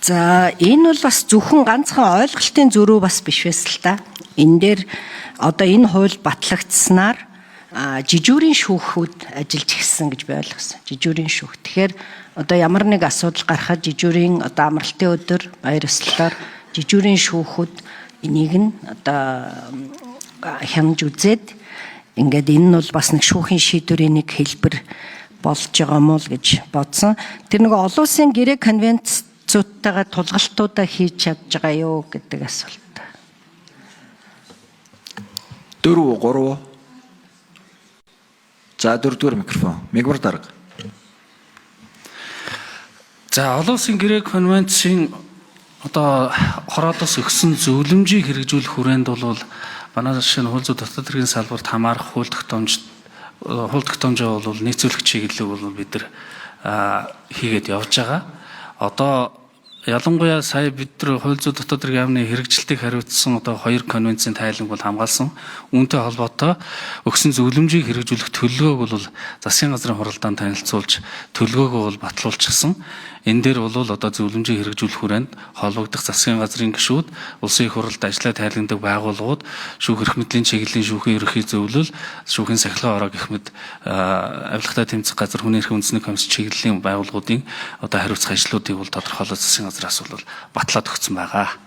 За энэ бол бас зөвхөн ганцхан ойлголтын зөрүү бас биш байсан л да. Энэ дээр одоо энэ хууль батлагдсанаар жижүүрийн шүүхүүд ажиллаж эхэлсэн гэж би ойлгосон. Жижүүрийн шүүх. Тэгэхээр одоо ямар нэг асуудал гарахад жижүүрийн одоо амралтын өдөр баяр ёслолоор жижүүрийн шүүхүүд энийг нь одоо хянаж үзээд ингээд энэ нь бол бас нэг шүүхийн шийдвэрийн нэг хэлбэр болж байгаа мó л гэж бодсон. Тэр нэг олон улсын гэрээ конвенцуудтайгаа тулгалтуудаа хийж чадж байгаа юу гэдэг асуулт. 4-3. За 4-р микрофон. Мигвар дарга. За олон улсын гэрээ конвенцийн одоо хороодоос өгсөн зөвлөмжийг хэрэгжүүлэх хүрээнд бол манай шинэ хууль зүйн дотоод хэргийн салбарт хамаарах хууль тогтоомжоо бол нийцүүлэх чиглэлийг бол бид нар хийгээд явж байгаа. Одоо ялангуяа сая бид нар хууль зүйн дотоод хэргийн яамны хэрэгжилтийг хариуцсан одоо 2 конвенцийн тайланг бол хамгаалсан. Үүнтэй холбоотой өгсөн зөвлөмжийг хэрэгжүүлэх төлөвлөгөөг бол засгийн газрын хуралдаанд танилцуулж төлөвлөгөөгөө бол батлуулчихсан. Энэ дээр бол одоо зөвлөмжийг хэрэгжүүлэх хүрээнд холбогдох засгийн газрын гишүүд, улсын их хурлд ажиллаа тайлагнадаг байгууллагууд, шүүх эрх мэдлийн чиглэлийн шүүхийн ерөнхий зөвлөл, шүүхийн сахилгын ороо гэх мэт авилгатай тэмцэх газар хүний эрхийн үндэсний комисс чиглэлийн байгууллагуудын одоо хариуцах ажлуудыг бол тодорхойлоод засгийн газраас бол батлаад өгсөн байгаа.